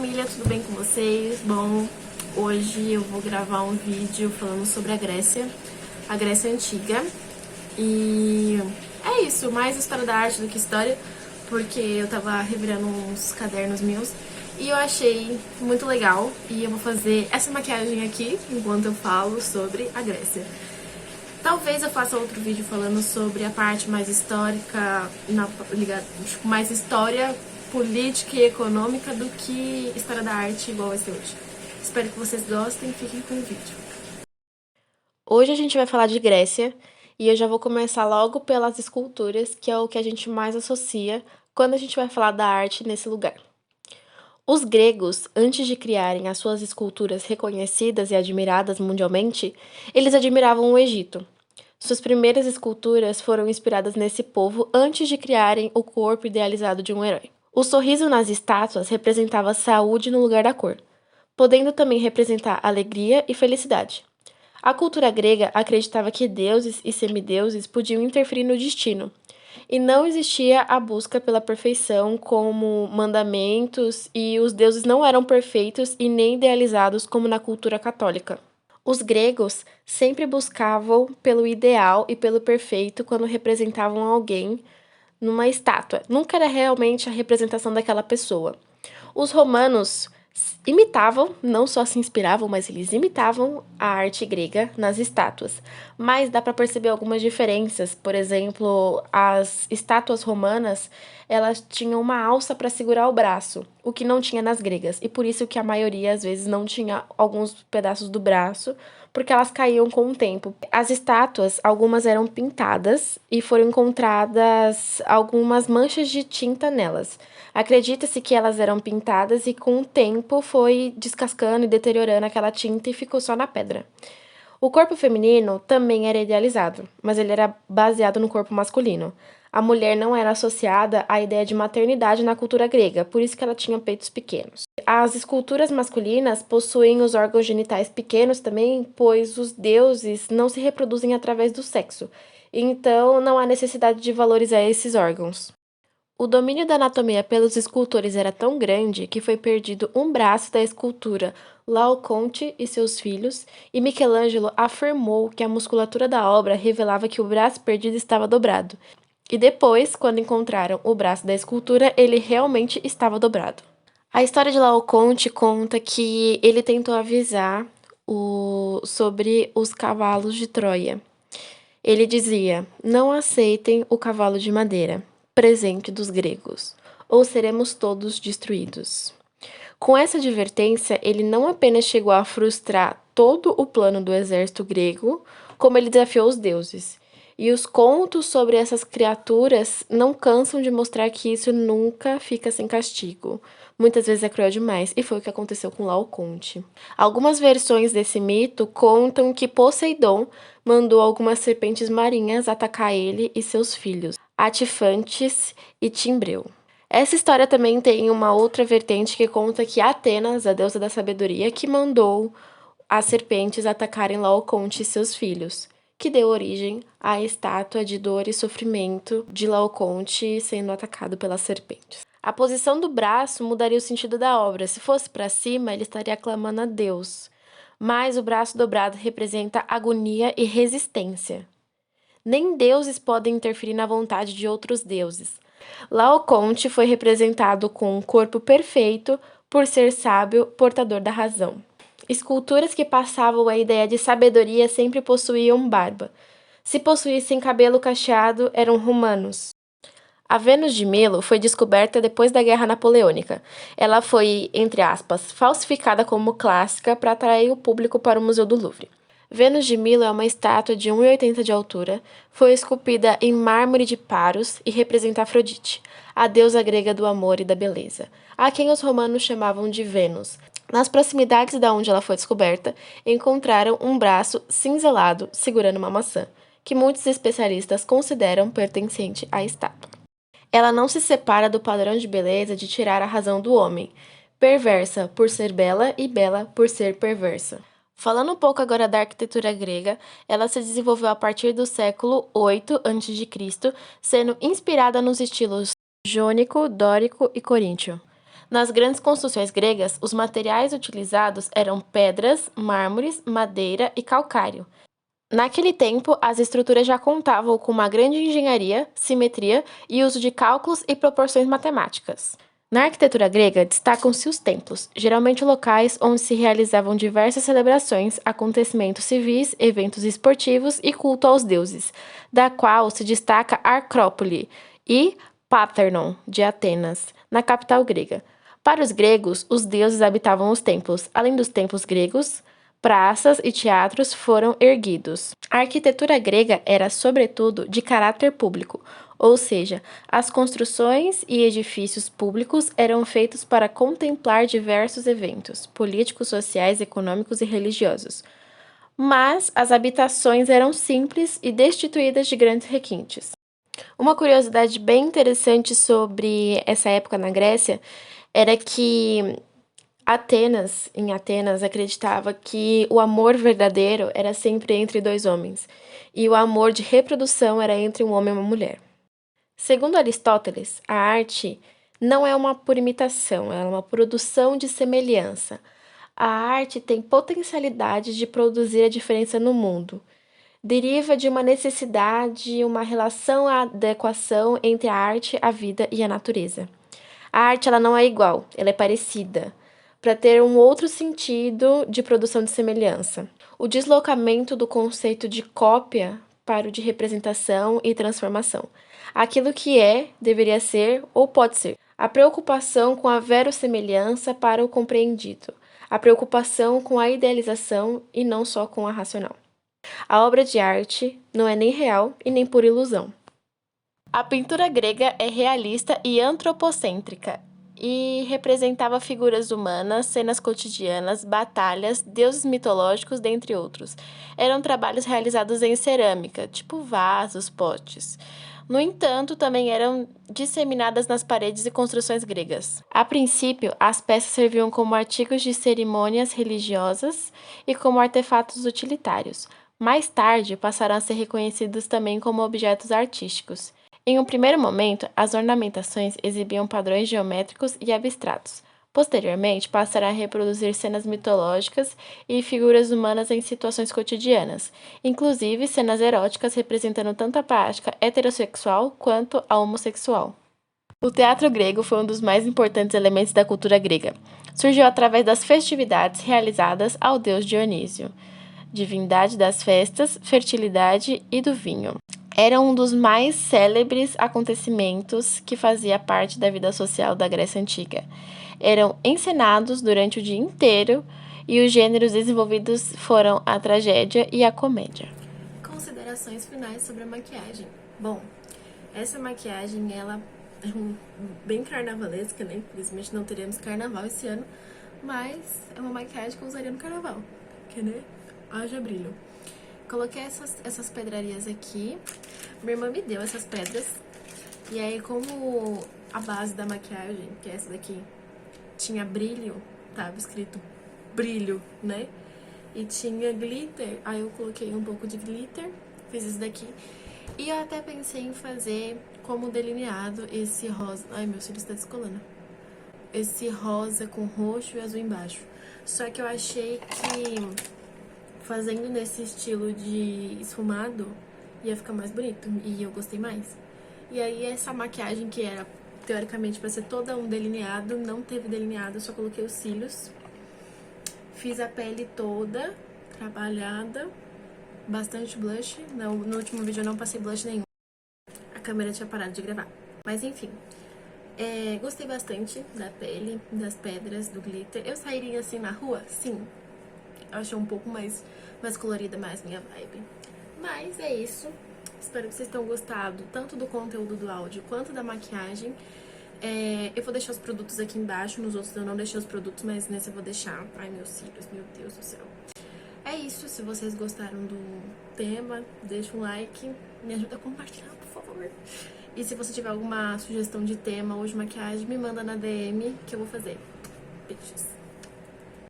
família, tudo bem com vocês? Bom, hoje eu vou gravar um vídeo falando sobre a Grécia Antiga. E é isso, mais história da arte do que história, porque eu tava revirando uns cadernos meus e eu achei muito legal. E eu vou fazer essa maquiagem aqui enquanto eu falo sobre a Grécia. Talvez eu faça outro vídeo falando sobre a parte mais histórica, mais história política e econômica do que história da arte igual vai ser hoje. Espero que vocês gostem e fiquem com o vídeo. Hoje a gente vai falar de Grécia e eu já vou começar logo pelas esculturas, que é o que a gente mais associa quando a gente vai falar da arte nesse lugar. Os gregos, antes de criarem as suas esculturas reconhecidas e admiradas mundialmente, eles admiravam o Egito. Suas primeiras esculturas foram inspiradas nesse povo antes de criarem o corpo idealizado de um herói. O sorriso nas estátuas representava saúde no lugar da cor, podendo também representar alegria e felicidade. A cultura grega acreditava que deuses e semideuses podiam interferir no destino, e não existia a busca pela perfeição como mandamentos, e os deuses não eram perfeitos e nem idealizados como na cultura católica. Os gregos sempre buscavam pelo ideal e pelo perfeito quando representavam alguém numa estátua. Nunca era realmente a representação daquela pessoa. Os romanos imitavam, não só se inspiravam, mas eles imitavam a arte grega nas estátuas. Mas dá para perceber algumas diferenças. Por exemplo, as estátuas romanas, elas tinham uma alça para segurar o braço, o que não tinha nas gregas. E por isso que a maioria, às vezes, não tinha alguns pedaços do braço, porque elas caíam com o tempo. As estátuas, algumas eram pintadas e foram encontradas algumas manchas de tinta nelas. Acredita-se que elas eram pintadas e com o tempo foi descascando e deteriorando aquela tinta e ficou só na pedra. O corpo feminino também era idealizado, mas ele era baseado no corpo masculino. A mulher não era associada à ideia de maternidade na cultura grega, por isso que ela tinha peitos pequenos. As esculturas masculinas possuem os órgãos genitais pequenos também, pois os deuses não se reproduzem através do sexo, então não há necessidade de valorizar esses órgãos. O domínio da anatomia pelos escultores era tão grande que foi perdido um braço da escultura Laocoonte e seus filhos, e Michelangelo afirmou que a musculatura da obra revelava que o braço perdido estava dobrado. E depois, quando encontraram o braço da escultura, ele realmente estava dobrado. A história de Laocoonte conta que ele tentou avisar sobre os cavalos de Troia. Ele dizia: "Não aceitem o cavalo de madeira, presente dos gregos, ou seremos todos destruídos." Com essa advertência, ele não apenas chegou a frustrar todo o plano do exército grego, como ele desafiou os deuses. E os contos sobre essas criaturas não cansam de mostrar que isso nunca fica sem castigo. Muitas vezes é cruel demais, e foi o que aconteceu com Laocoonte. Algumas versões desse mito contam que Poseidon mandou algumas serpentes marinhas atacar ele e seus filhos, Atifantes e Timbreu. Essa história também tem uma outra vertente que conta que Atenas, a deusa da sabedoria, que mandou as serpentes atacarem Laocoonte e seus filhos, que deu origem à estátua de dor e sofrimento de Laocoonte sendo atacado pelas serpentes. A posição do braço mudaria o sentido da obra. Se fosse para cima, ele estaria clamando a Deus, mas o braço dobrado representa agonia e resistência. Nem deuses podem interferir na vontade de outros deuses. Laocoonte foi representado com um corpo perfeito por ser sábio, portador da razão. Esculturas que passavam a ideia de sabedoria sempre possuíam barba. Se possuíssem cabelo cacheado, eram romanos. A Vênus de Milo foi descoberta depois da Guerra Napoleônica. Ela foi, entre aspas, falsificada como clássica para atrair o público para o Museu do Louvre. Vênus de Milo é uma estátua de 1,80 de altura, foi esculpida em mármore de Paros e representa Afrodite, a deusa grega do amor e da beleza, a quem os romanos chamavam de Vênus. Nas proximidades de onde ela foi descoberta, encontraram um braço cinzelado segurando uma maçã, que muitos especialistas consideram pertencente à estátua. Ela não se separa do padrão de beleza de tirar a razão do homem, perversa por ser bela e bela por ser perversa. Falando um pouco agora da arquitetura grega, ela se desenvolveu a partir do século 8 a.C., sendo inspirada nos estilos jônico, dórico e coríntio. Nas grandes construções gregas, os materiais utilizados eram pedras, mármores, madeira e calcário. Naquele tempo, as estruturas já contavam com uma grande engenharia, simetria e uso de cálculos e proporções matemáticas. Na arquitetura grega, destacam-se os templos, geralmente locais onde se realizavam diversas celebrações, acontecimentos civis, eventos esportivos e culto aos deuses, da qual se destaca a Acrópole e Parthenon, de Atenas, na capital grega. Para os gregos, os deuses habitavam os templos. Além dos templos gregos, praças e teatros foram erguidos. A arquitetura grega era, sobretudo, de caráter público, ou seja, as construções e edifícios públicos eram feitos para contemplar diversos eventos políticos, sociais, econômicos e religiosos. Mas as habitações eram simples e destituídas de grandes requintes. Uma curiosidade bem interessante sobre essa época na Grécia era que em Atenas, acreditava que o amor verdadeiro era sempre entre dois homens, e o amor de reprodução era entre um homem e uma mulher. Segundo Aristóteles, a arte não é uma pura imitação, ela é uma produção de semelhança. A arte tem potencialidade de produzir a diferença no mundo. Deriva de uma necessidade, uma relação, a adequação entre a arte, a vida e a natureza. A arte ela não é igual, ela é parecida, para ter um outro sentido de produção de semelhança. O deslocamento do conceito de cópia para o de representação e transformação. Aquilo que é, deveria ser ou pode ser. A preocupação com a verossemelhança para o compreendido. A preocupação com a idealização e não só com a racional. A obra de arte não é nem real e nem por ilusão. A pintura grega é realista e antropocêntrica e representava figuras humanas, cenas cotidianas, batalhas, deuses mitológicos, dentre outros. Eram trabalhos realizados em cerâmica, tipo vasos, potes. No entanto, também eram disseminadas nas paredes e construções gregas. A princípio, as peças serviam como artigos de cerimônias religiosas e como artefatos utilitários. Mais tarde, passaram a ser reconhecidos também como objetos artísticos. Em um primeiro momento, as ornamentações exibiam padrões geométricos e abstratos. Posteriormente, passaram a reproduzir cenas mitológicas e figuras humanas em situações cotidianas, inclusive cenas eróticas representando tanto a prática heterossexual quanto a homossexual. O teatro grego foi um dos mais importantes elementos da cultura grega. Surgiu através das festividades realizadas ao deus Dionísio, divindade das festas, fertilidade e do vinho. Era um dos mais célebres acontecimentos que fazia parte da vida social da Grécia Antiga. Eram encenados durante o dia inteiro e os gêneros desenvolvidos foram a tragédia e a comédia. Considerações finais sobre a maquiagem. Bom, essa maquiagem, ela é bem carnavalesca, né? Infelizmente não teremos carnaval esse ano, mas é uma maquiagem que eu usaria no carnaval, que, né? Haja brilho. Coloquei essas pedrarias aqui. Minha irmã me deu essas pedras. E aí, como a base da maquiagem, que é essa daqui, tinha brilho, tava escrito brilho, né? E tinha glitter, aí eu coloquei um pouco de glitter, fiz isso daqui. E eu até pensei em fazer como delineado esse rosa. Ai, meu cílio está descolando. Esse rosa com roxo e azul embaixo. Só que eu achei que fazendo nesse estilo de esfumado ia ficar mais bonito e eu gostei mais. E aí essa maquiagem que era teoricamente para ser toda um delineado, não teve delineado, eu só coloquei os cílios. Fiz a pele toda trabalhada, bastante blush. No último vídeo eu não passei blush nenhum. A câmera tinha parado de gravar. Mas enfim, gostei bastante da pele, das pedras, do glitter. Eu sairia assim na rua? Sim. Eu achei um pouco mais colorida, mais minha vibe. Mas é isso. Espero que vocês tenham gostado tanto do conteúdo do áudio quanto da maquiagem. Eu vou deixar os produtos aqui embaixo. Nos outros eu não deixei os produtos, mas nesse eu vou deixar. Ai, meus cílios, meu Deus do céu. É isso. Se vocês gostaram do tema, deixa um like. Me ajuda a compartilhar, por favor. E se você tiver alguma sugestão de tema ou de maquiagem, me manda na DM que eu vou fazer. Beijos.